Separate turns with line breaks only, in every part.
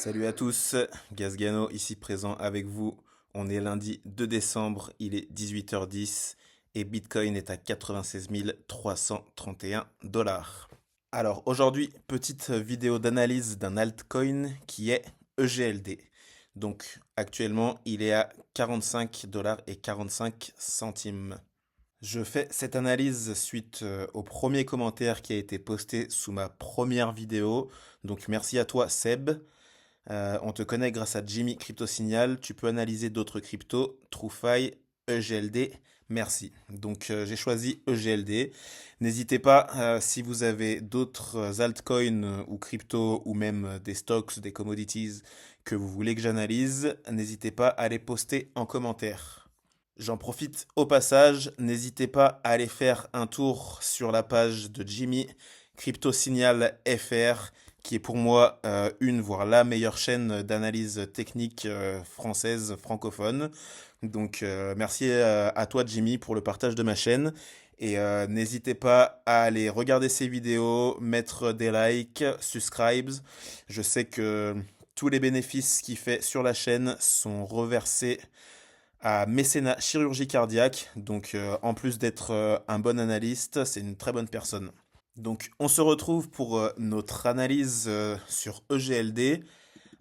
Salut à tous, Gazgano ici présent avec vous. On est lundi 2 décembre, il est 18h10 et Bitcoin est à 96 331 dollars. Alors aujourd'hui, petite vidéo d'analyse d'un altcoin qui est EGLD. Donc actuellement, il est à 45 dollars et 45 centimes. Je fais cette analyse suite au premier commentaire qui a été posté sous ma première vidéo. Donc merci à toi Seb. On te connaît grâce à Jimmy Crypto Signal. Tu peux analyser d'autres cryptos, TrueFi, EGLD. Merci. Donc j'ai choisi EGLD. N'hésitez pas, si vous avez d'autres altcoins ou cryptos ou même des stocks, des commodities que vous voulez que j'analyse, n'hésitez pas à les poster en commentaire. J'en profite au passage, n'hésitez pas à aller faire un tour sur la page de Jimmy Crypto Signal FR, qui est pour moi une, voire la meilleure chaîne d'analyse technique française francophone. Donc merci à toi Jimmy pour le partage de ma chaîne. Et n'hésitez pas à aller regarder ces vidéos, mettre des likes, subscribes. Je sais que tous les bénéfices qu'il fait sur la chaîne sont reversés à mécénat chirurgie cardiaque. Donc en plus d'être un bon analyste, c'est une très bonne personne. Donc on se retrouve pour notre analyse sur EGLD.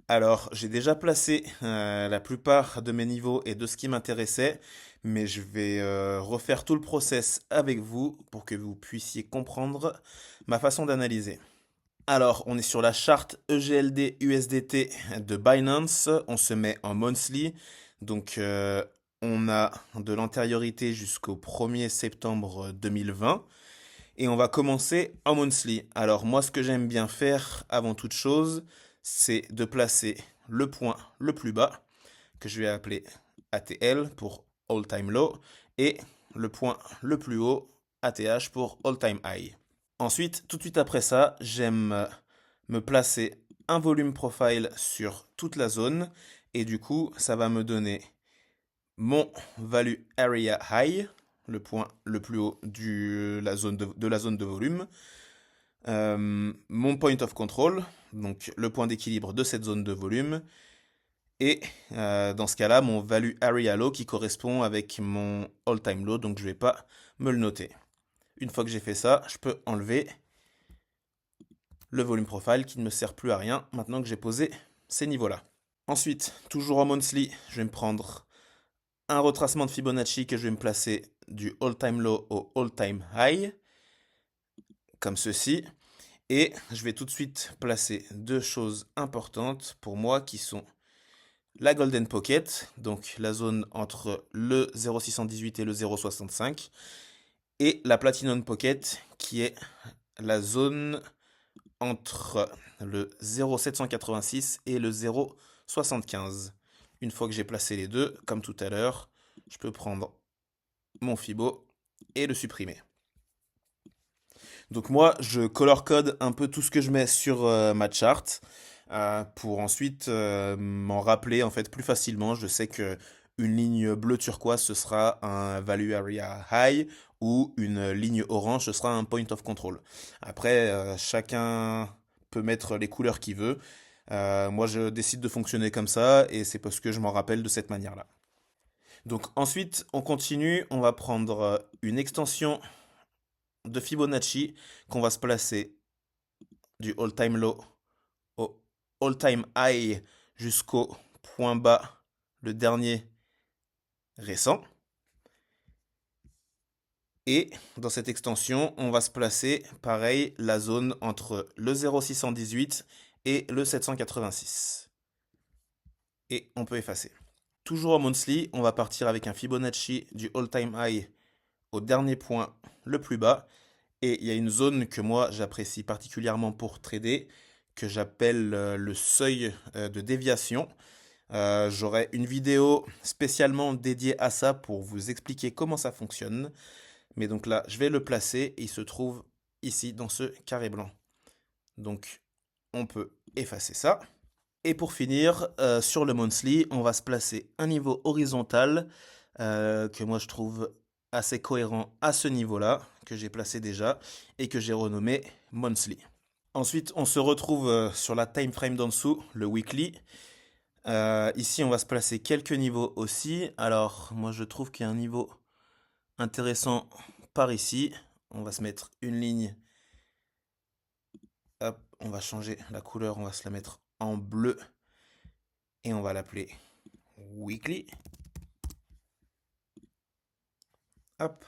Alors j'ai déjà placé la plupart de mes niveaux et de ce qui m'intéressait, mais je vais refaire tout le process avec vous pour que vous puissiez comprendre ma façon d'analyser. Alors, on est sur la charte EGLD USDT de Binance. On se met en monthly. Donc, on a de l'antériorité jusqu'au 1er septembre 2020. Et on va commencer en monthly. Alors, moi, ce que j'aime bien faire avant toute chose, c'est de placer le point le plus bas, que je vais appeler ATL pour All Time Low, et le point le plus haut, ATH pour All Time High. Ensuite, tout de suite après ça, j'aime me placer un volume profile sur toute la zone et du coup, ça va me donner mon value area high, le point le plus haut de la zone de volume, mon point of control, donc le point d'équilibre de cette zone de volume, et dans ce cas-là, mon value area low qui correspond avec mon all-time low, donc je ne vais pas me le noter. Une fois que j'ai fait ça, je peux enlever le volume profile qui ne me sert plus à rien maintenant que j'ai posé ces niveaux-là. Ensuite, toujours en monthly, je vais me prendre un retracement de Fibonacci que je vais me placer du all-time low au all-time high, comme ceci. Et je vais tout de suite placer deux choses importantes pour moi qui sont la Golden Pocket, donc la zone entre le 0,618 et le 0,65, et la Platinum Pocket qui est la zone entre le 0,786 et le 0,75. Une fois que j'ai placé les deux, comme tout à l'heure, je peux prendre mon Fibo et le supprimer. Donc moi, je color code un peu tout ce que je mets sur ma chart pour ensuite m'en rappeler en fait plus facilement. Je sais que une ligne bleue turquoise ce sera un value area high ou une ligne orange ce sera un point of control. Après, chacun peut mettre les couleurs qu'il veut. Moi, je décide de fonctionner comme ça et c'est parce que je m'en rappelle de cette manière-là. Donc ensuite, on continue. On va prendre une extension de Fibonacci qu'on va se placer du all-time low au all-time high jusqu'au point bas, le dernier récent. Et dans cette extension, on va se placer, pareil, la zone entre le 0,618 et le 786. Et on peut effacer. Toujours en monthly, on va partir avec un Fibonacci du all-time high au dernier point le plus bas. Et il y a une zone que moi j'apprécie particulièrement pour trader, que j'appelle le seuil de déviation. J'aurai une vidéo spécialement dédiée à ça pour vous expliquer comment ça fonctionne. Mais donc là, je vais le placer et il se trouve ici dans ce carré blanc. Donc on peut effacer ça. Et pour finir, sur le monthly, on va se placer un niveau horizontal que moi je trouve assez cohérent à ce niveau-là, que j'ai placé déjà et que j'ai renommé monthly. Ensuite, on se retrouve sur la time frame d'en dessous, le weekly. Ici, on va se placer quelques niveaux aussi. Alors, moi, je trouve qu'il y a un niveau intéressant par ici. On va se mettre une ligne. Hop, on va changer la couleur, on va se la mettre en bleu. Et on va l'appeler weekly. Hop.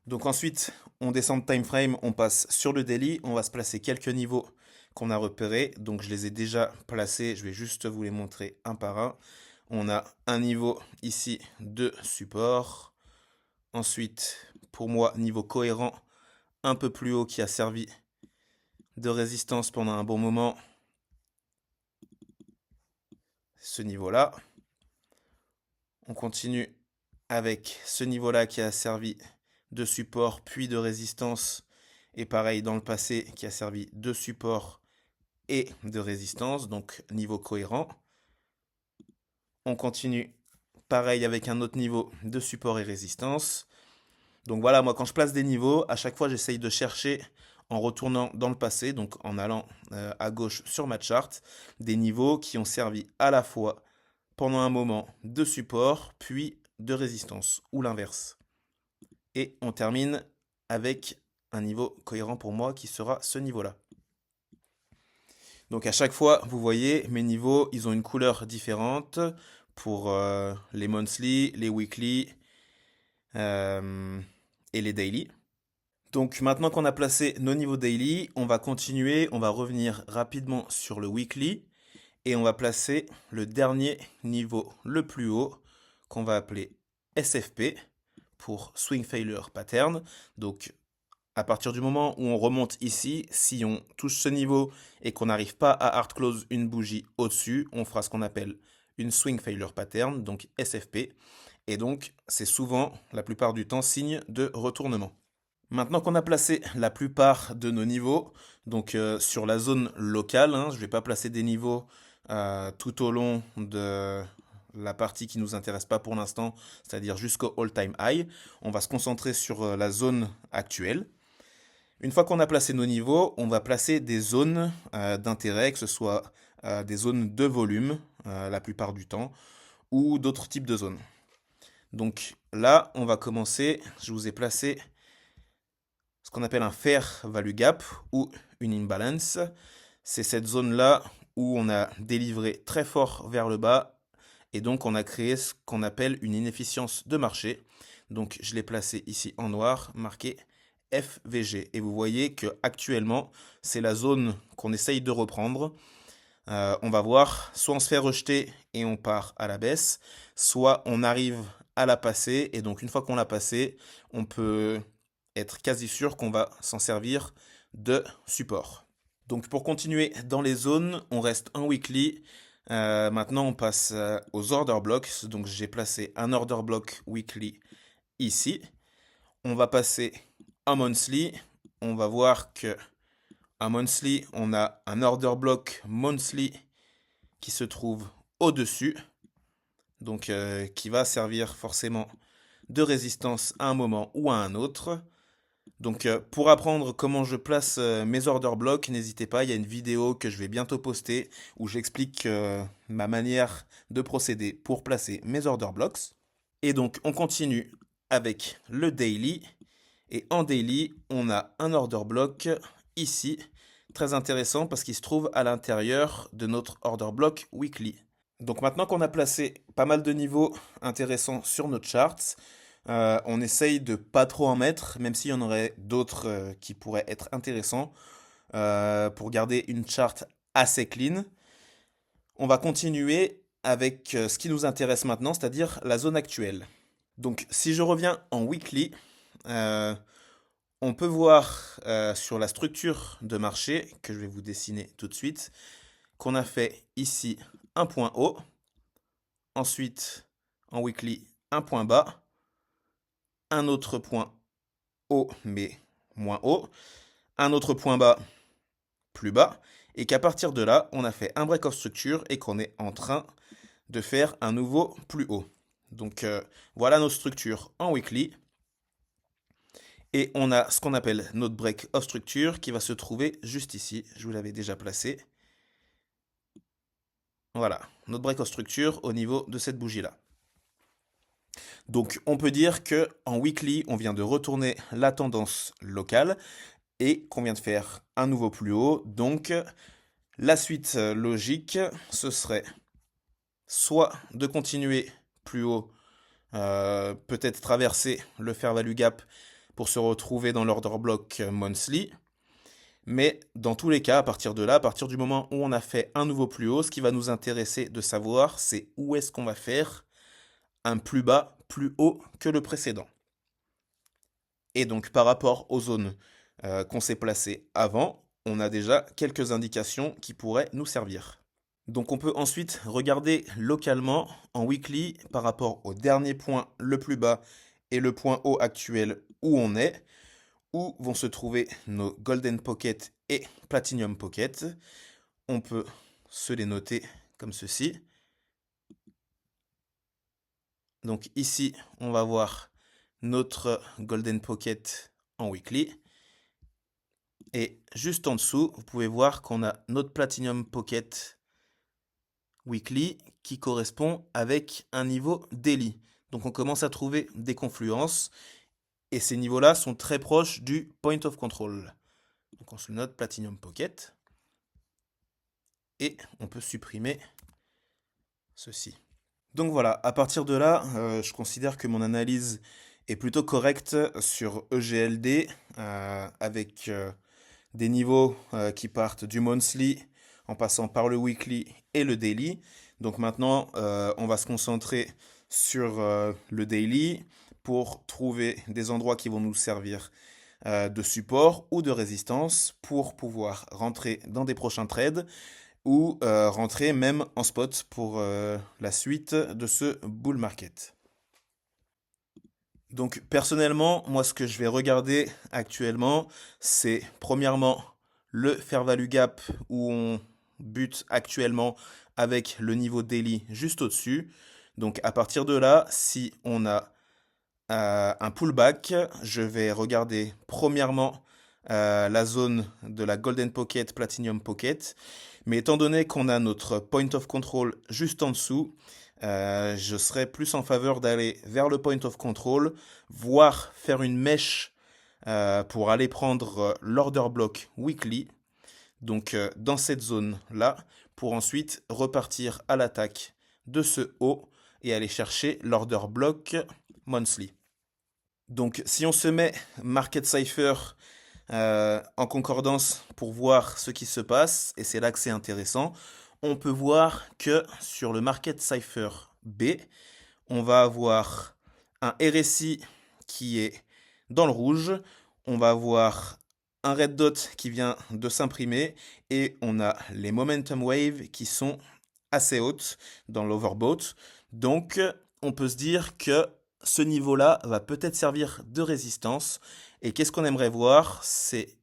Donc ensuite, on descend de time frame, on passe sur le daily, on va se placer quelques niveaux qu'on a repérés. Donc je les ai déjà placés, je vais juste vous les montrer un par un. On a un niveau ici de support. Ensuite, pour moi, niveau cohérent, un peu plus haut qui a servi de résistance pendant un bon moment. Ce niveau-là. On continue avec ce niveau-là qui a servi de support puis de résistance. Et pareil dans le passé qui a servi de support et de résistance, donc niveau cohérent. On continue pareil avec un autre niveau de support et résistance. Donc voilà, moi quand je place des niveaux, à chaque fois j'essaye de chercher en retournant dans le passé, donc en allant à gauche sur ma charte, des niveaux qui ont servi à la fois pendant un moment de support puis de résistance ou l'inverse. Et on termine avec un niveau cohérent pour moi qui sera ce niveau-là. Donc à chaque fois, vous voyez, mes niveaux, ils ont une couleur différente pour les monthly, les weekly et les daily. Donc maintenant qu'on a placé nos niveaux daily, on va continuer, on va revenir rapidement sur le weekly et on va placer le dernier niveau le plus haut qu'on va appeler SFP pour Swing Failure Pattern. Donc à partir du moment où on remonte ici, si on touche ce niveau et qu'on n'arrive pas à hard close une bougie au-dessus, on fera ce qu'on appelle une Swing Failure Pattern, donc SFP. Et donc c'est souvent, la plupart du temps, signe de retournement. Maintenant qu'on a placé la plupart de nos niveaux, donc sur la zone locale, je ne vais pas placer des niveaux tout au long de la partie qui ne nous intéresse pas pour l'instant, c'est-à-dire jusqu'au all-time high. On va se concentrer sur la zone actuelle. Une fois qu'on a placé nos niveaux, on va placer des zones d'intérêt, que ce soit des zones de volume la plupart du temps, ou d'autres types de zones. Donc là, on va commencer, je vous ai placé ce qu'on appelle un fair value gap ou une imbalance. C'est cette zone-là où on a délivré très fort vers le bas et donc on a créé ce qu'on appelle une inefficience de marché. Donc je l'ai placé ici en noir, marqué FVG. Et vous voyez que actuellement, c'est la zone qu'on essaye de reprendre. On va voir, soit on se fait rejeter et on part à la baisse, soit on arrive à la passer. Et donc une fois qu'on l'a passée, on peut être quasi sûr qu'on va s'en servir de support. Donc pour continuer dans les zones, on reste en weekly. Maintenant, on passe aux order blocks. Donc j'ai placé un order block weekly ici. On va passer en monthly. On va voir que en monthly, on a un order block monthly qui se trouve au-dessus. Donc qui va servir forcément de résistance à un moment ou à un autre. Donc pour apprendre comment je place mes order blocks, n'hésitez pas, il y a une vidéo que je vais bientôt poster où j'explique ma manière de procéder pour placer mes order blocks. Et donc on continue avec le daily. Et en daily, on a un order block ici, très intéressant parce qu'il se trouve à l'intérieur de notre order block weekly. Donc maintenant qu'on a placé pas mal de niveaux intéressants sur notre charts, on essaye de pas trop en mettre, même s'il y en aurait d'autres qui pourraient être intéressants pour garder une charte assez clean. On va continuer avec ce qui nous intéresse maintenant, c'est-à-dire la zone actuelle. Donc si je reviens en weekly, on peut voir sur la structure de marché, que je vais vous dessiner tout de suite, qu'on a fait ici un point haut, ensuite en weekly un point bas, un autre point haut mais moins haut, un autre point bas plus bas, et qu'à partir de là, on a fait un break of structure et qu'on est en train de faire un nouveau plus haut. Donc voilà nos structures en weekly. Et on a ce qu'on appelle notre break of structure qui va se trouver juste ici. Je vous l'avais déjà placé. Voilà, notre break of structure au niveau de cette bougie-là. Donc on peut dire que en weekly, on vient de retourner la tendance locale et qu'on vient de faire un nouveau plus haut. Donc la suite logique, ce serait soit de continuer plus haut, peut-être traverser le fair value gap pour se retrouver dans l'order block monthly. Mais dans tous les cas, à partir de là, à partir du moment où on a fait un nouveau plus haut, ce qui va nous intéresser de savoir, c'est où est-ce qu'on va faire un plus bas, plus haut que le précédent. Et donc par rapport aux zones qu'on s'est placées avant, on a déjà quelques indications qui pourraient nous servir. Donc on peut ensuite regarder localement en weekly par rapport au dernier point le plus bas et le point haut actuel où on est, où vont se trouver nos Golden Pocket et Platinum Pocket. On peut se les noter comme ceci. Donc ici, on va voir notre Golden Pocket en weekly. Et juste en dessous, vous pouvez voir qu'on a notre Platinum Pocket weekly qui correspond avec un niveau daily. Donc on commence à trouver des confluences et ces niveaux-là sont très proches du point of control. Donc on se note Platinum Pocket et on peut supprimer ceci. Donc voilà, à partir de là, je considère que mon analyse est plutôt correcte sur EGLD avec des niveaux qui partent du monthly en passant par le weekly et le daily. Donc maintenant, on va se concentrer sur le daily pour trouver des endroits qui vont nous servir de support ou de résistance pour pouvoir rentrer dans des prochains trades ou rentrer même en spot pour la suite de ce bull market. Donc personnellement, moi ce que je vais regarder actuellement, c'est premièrement le fair value gap où on bute actuellement avec le niveau daily juste au-dessus. Donc à partir de là, si on a un pullback, je vais regarder premièrement la zone de la Golden Pocket, Platinum Pocket. Mais étant donné qu'on a notre point of control juste en dessous, je serais plus en faveur d'aller vers le point of control, voire faire une mèche pour aller prendre l'order block weekly, donc dans cette zone-là, pour ensuite repartir à l'attaque de ce haut et aller chercher l'order block monthly. Donc si on se met Market Cypher en concordance pour voir ce qui se passe, et c'est là que c'est intéressant, on peut voir que sur le Market Cypher B, on va avoir un RSI qui est dans le rouge, on va avoir un red dot qui vient de s'imprimer et on a les momentum waves qui sont assez hautes dans l'overbought. Donc on peut se dire que ce niveau-là va peut-être servir de résistance. Et qu'est-ce qu'on aimerait voir? C'est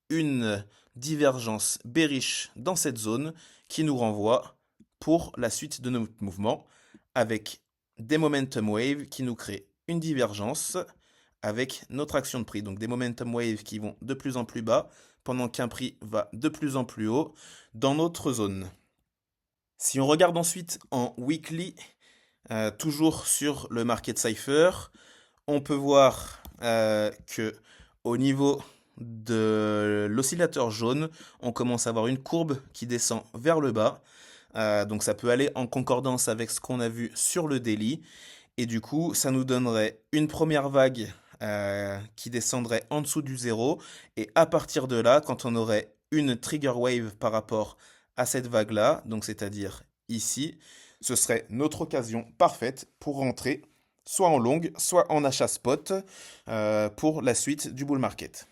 une divergence bearish dans cette zone qui nous renvoie pour la suite de notre mouvement avec des momentum waves qui nous créent une divergence avec notre action de prix. Donc des momentum waves qui vont de plus en plus bas pendant qu'un prix va de plus en plus haut dans notre zone. Si on regarde ensuite en weekly, toujours sur le market cipher, on peut voir que au niveau de l'oscillateur jaune, on commence à avoir une courbe qui descend vers le bas. Donc ça peut aller en concordance avec ce qu'on a vu sur le daily. Et du coup, ça nous donnerait une première vague qui descendrait en dessous du zéro. Et à partir de là, quand on aurait une trigger wave par rapport à cette vague-là, donc c'est-à-dire ici, ce serait notre occasion parfaite pour rentrer soit en long, soit en achat spot pour la suite du bull market.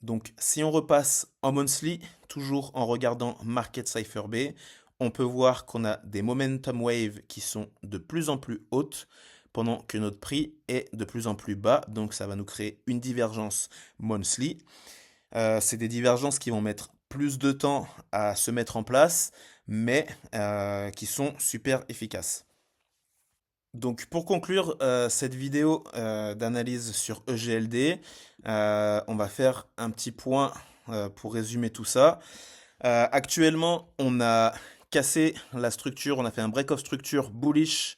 Donc si on repasse en monthly, toujours en regardant Market Cypher B, on peut voir qu'on a des momentum waves qui sont de plus en plus hautes pendant que notre prix est de plus en plus bas. Donc ça va nous créer une divergence monthly. C'est des divergences qui vont mettre plus de temps à se mettre en place, mais qui sont super efficaces. Donc pour conclure cette vidéo d'analyse sur EGLD, on va faire un petit point pour résumer tout ça. Actuellement, on a cassé la structure, on a fait un break of structure bullish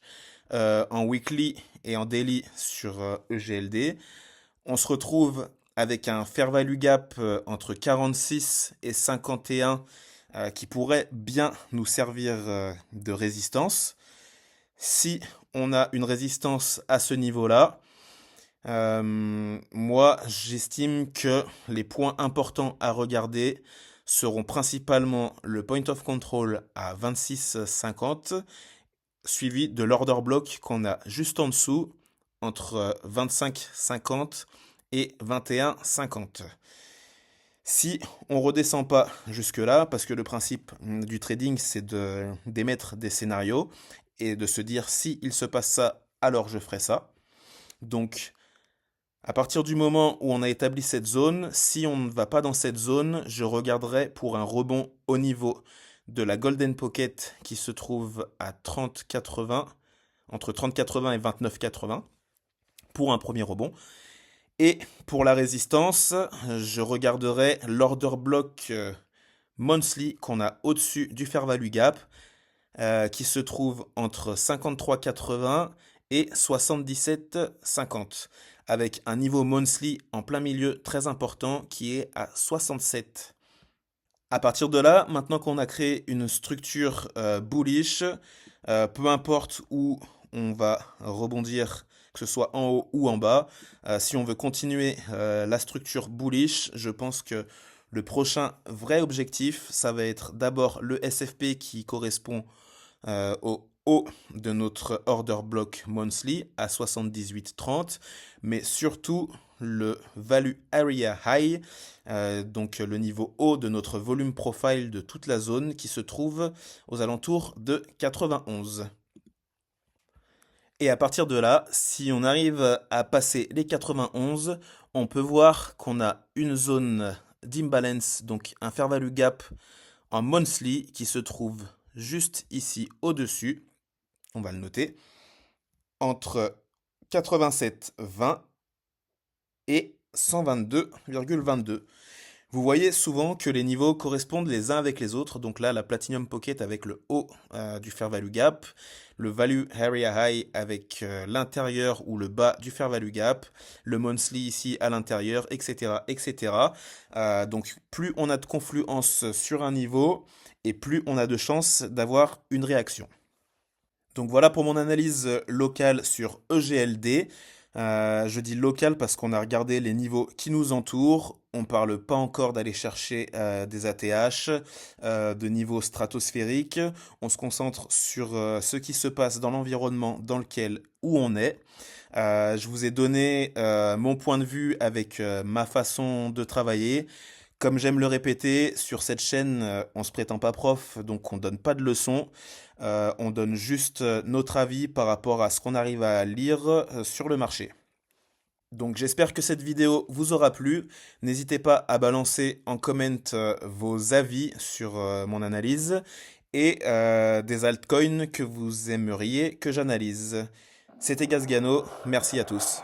en weekly et en daily sur EGLD. On se retrouve avec un fair value gap entre 46 et 51 qui pourrait bien nous servir de résistance. Si on a une résistance à ce niveau-là, moi j'estime que les points importants à regarder seront principalement le point of control à 26,50, suivi de l'order block qu'on a juste en dessous, entre 25,50 et 21,50. Si on redescend pas jusque-là, parce que le principe du trading, c'est d'émettre des scénarios et de se dire si il se passe ça, alors je ferai ça. Donc, à partir du moment où on a établi cette zone, si on ne va pas dans cette zone, je regarderai pour un rebond au niveau de la Golden Pocket qui se trouve à 30,80, entre 30,80 et 29,80 pour un premier rebond. Et pour la résistance, je regarderai l'order block monthly qu'on a au-dessus du fair value gap qui se trouve entre 53,80 et 77,50 avec un niveau monthly en plein milieu très important qui est à 67. À partir de là, maintenant qu'on a créé une structure bullish, peu importe où on va rebondir, que ce soit en haut ou en bas, si on veut continuer la structure bullish, je pense que le prochain vrai objectif, ça va être d'abord le SFP qui correspond au haut de notre order block monthly à 78,30, mais surtout le value area high, donc le niveau haut de notre volume profile de toute la zone qui se trouve aux alentours de 91. Et à partir de là, si on arrive à passer les 91, on peut voir qu'on a une zone d'imbalance, donc un fair value gap en monthly qui se trouve juste ici au-dessus, on va le noter, entre 87,20 et 122,22. Vous voyez souvent que les niveaux correspondent les uns avec les autres. Donc là, la Platinum Pocket avec le haut du Fair Value Gap, le Value Area High avec l'intérieur ou le bas du Fair Value Gap, le Monthly ici à l'intérieur, etc. etc. Donc plus on a de confluence sur un niveau et plus on a de chances d'avoir une réaction. Donc voilà pour mon analyse locale sur EGLD. Je dis local parce qu'on a regardé les niveaux qui nous entourent. On ne parle pas encore d'aller chercher des ATH, de niveaux stratosphériques. On se concentre sur ce qui se passe dans l'environnement dans lequel où on est. Je vous ai donné mon point de vue avec ma façon de travailler. Comme j'aime le répéter, sur cette chaîne, on se prétend pas prof, donc on donne pas de leçons. On donne juste notre avis par rapport à ce qu'on arrive à lire sur le marché. Donc j'espère que cette vidéo vous aura plu. N'hésitez pas à balancer en comment vos avis sur mon analyse et des altcoins que vous aimeriez que j'analyse. C'était Gazgano, merci à tous.